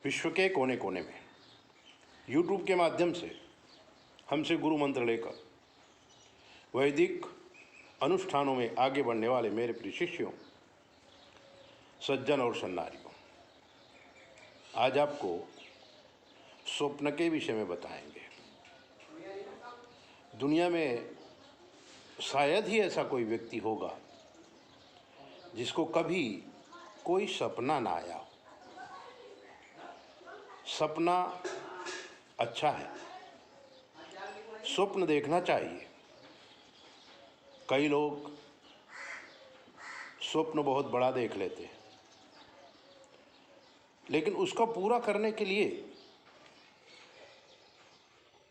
विश्व के कोने कोने में यूट्यूब के माध्यम से हमसे गुरु मंत्र लेकर वैदिक अनुष्ठानों में आगे बढ़ने वाले मेरे प्रिय शिष्यों, सज्जन और सन्नारियों, आज आपको स्वप्न के विषय में बताएंगे। दुनिया में शायद ही ऐसा कोई व्यक्ति होगा जिसको कभी कोई सपना ना आया हो। सपना अच्छा है, स्वप्न देखना चाहिए। कई लोग स्वप्न बहुत बड़ा देख लेते हैं, लेकिन उसको पूरा करने के लिए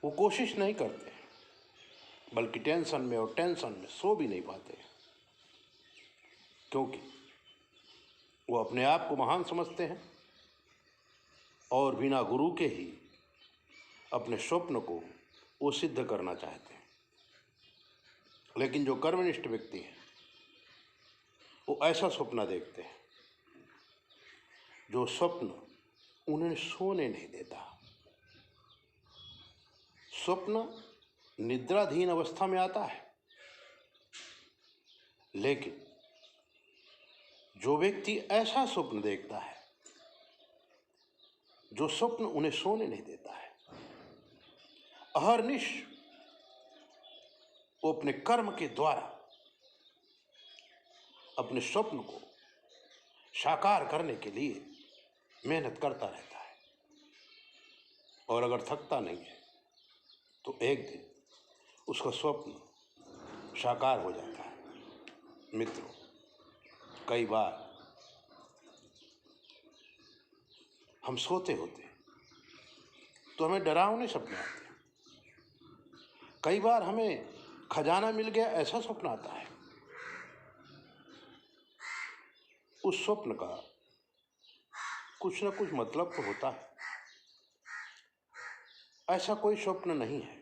वो कोशिश नहीं करते, बल्कि टेंशन में सो भी नहीं पाते, क्योंकि वो अपने आप को महान समझते हैं और बिना गुरु के ही अपने स्वप्न को वो सिद्ध करना चाहते हैं। लेकिन जो कर्मनिष्ठ व्यक्ति हैं वो ऐसा स्वप्न देखते हैं जो स्वप्न उन्हें सोने नहीं देता। स्वप्न निद्राधीन अवस्था में आता है, लेकिन जो व्यक्ति ऐसा स्वप्न देखता है जो स्वप्न उन्हें सोने नहीं देता है, अहर्निश वो अपने कर्म के द्वारा अपने स्वप्न को साकार करने के लिए मेहनत करता रहता है, और अगर थकता नहीं है तो एक दिन उसका स्वप्न साकार हो जाता है। मित्रों, कई बार हम सोते होते तो हमें डरावने सपने आते हैं। कई बार हमें खजाना मिल गया ऐसा स्वप्न आता है। उस स्वप्न का कुछ न कुछ मतलब तो होता है। ऐसा कोई स्वप्न नहीं है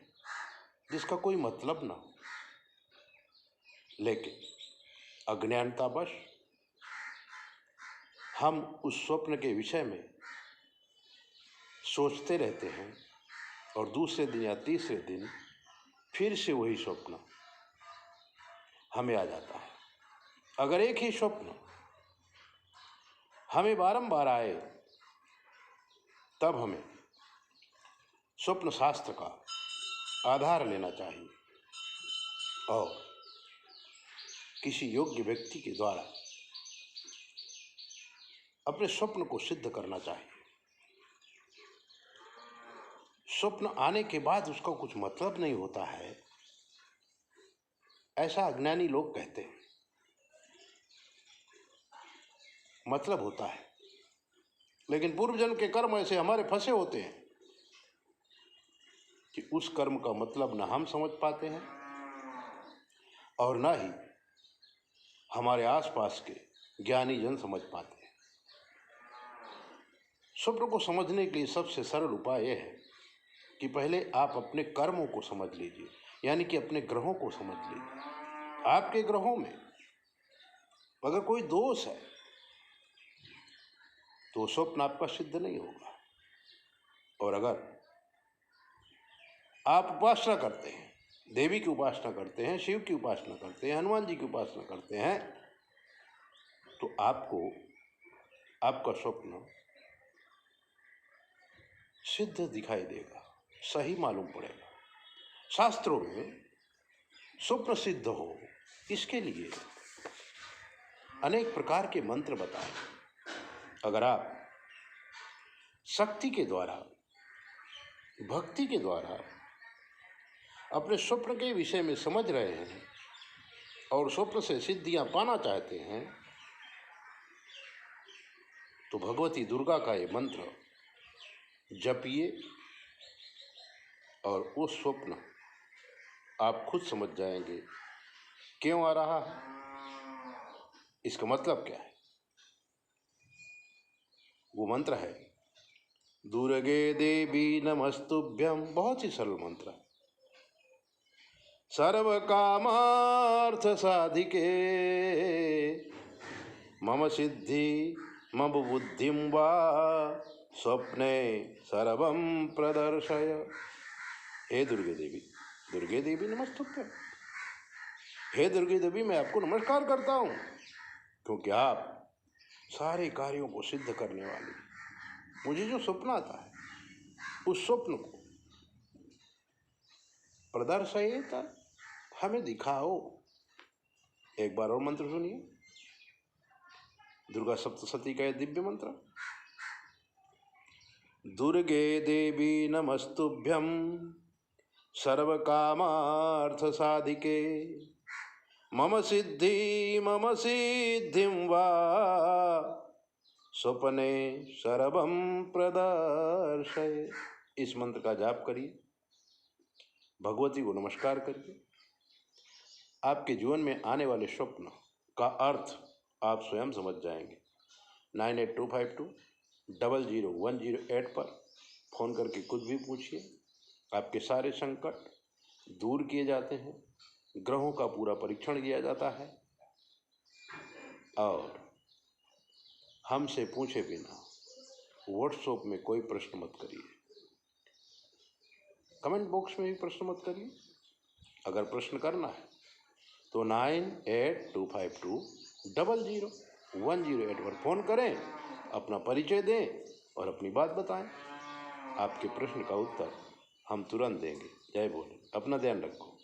जिसका कोई मतलब ना हो, लेकिन अज्ञानतावश हम उस स्वप्न के विषय में सोचते रहते हैं और दूसरे दिन या तीसरे दिन फिर से वही स्वप्न हमें आ जाता है। अगर एक ही स्वप्न हमें बारंबार आए तब हमें स्वप्न शास्त्र का आधार लेना चाहिए और किसी योग्य व्यक्ति के द्वारा अपने स्वप्न को सिद्ध करना चाहिए। स्वप्न आने के बाद उसका कुछ मतलब नहीं होता है, ऐसा अज्ञानी लोग कहते हैं। मतलब होता है, लेकिन पूर्वजन्म के कर्म ऐसे हमारे फंसे होते हैं कि उस कर्म का मतलब ना हम समझ पाते हैं और ना ही हमारे आसपास के ज्ञानी जन समझ पाते हैं। स्वप्न को समझने के लिए सबसे सरल उपाय यह है कि पहले आप अपने कर्मों को समझ लीजिए, यानी कि अपने ग्रहों को समझ लीजिए। आपके ग्रहों में अगर कोई दोष है तो स्वप्न आपका सिद्ध नहीं होगा। और अगर आप उपासना करते हैं, देवी की उपासना करते हैं, शिव की उपासना करते हैं, हनुमान जी की उपासना करते हैं, तो आपको आपका स्वप्न सिद्ध दिखाई देगा, सही मालूम पड़ेगा। शास्त्रों में स्वप्न सिद्ध हो इसके लिए अनेक प्रकार के मंत्र बताए। अगर आप शक्ति के द्वारा, भक्ति के द्वारा अपने स्वप्न के विषय में समझ रहे हैं और स्वप्न से सिद्धियां पाना चाहते हैं, तो भगवती दुर्गा का ये मंत्र जपिए और वो स्वप्न आप खुद समझ जाएंगे क्यों आ रहा है, इसका मतलब क्या है। वो मंत्र है दुर्गे देवी नमस्तुभ्यम। बहुत ही सरल मंत्र है। सर्व कामार्थ साधिके मम सिद्धि मम बुद्धिं वा स्वप्ने सर्वं प्रदर्शय। हे दुर्गे देवी नमस्तुभ्यं। हे दुर्गे देवी, मैं आपको नमस्कार करता हूँ, क्योंकि आप सारे कार्यों को सिद्ध करने वाली। मुझे जो स्वप्न आता है, उस स्वप्न को प्रदर्शयेत, हमें दिखाओ। एक बार और मंत्र सुनिए, दुर्गा सप्तशती का यह दिव्य मंत्र। दुर्गे देवी नमस्तुभ्यं सर्वकामार्थ साधिके, मम सिद्धिं वा स्वप्ने सर्वं प्रदर्शय। इस मंत्र का जाप करिए, भगवती को नमस्कार करिए। आपके जीवन में आने वाले स्वप्न का अर्थ आप स्वयं समझ जाएंगे। 9825200108 पर फोन करके कुछ भी पूछिए। आपके सारे संकट दूर किए जाते हैं, ग्रहों का पूरा परीक्षण किया जाता है, और हमसे पूछे बिना व्हाट्सएप में कोई प्रश्न मत करिए, कमेंट बॉक्स में भी प्रश्न मत करिए। अगर प्रश्न करना है तो 9825200108 पर फोन करें, अपना परिचय दें और अपनी बात बताएं। आपके प्रश्न का उत्तर हम तुरंत देंगे। जय भोले। अपना ध्यान रखो।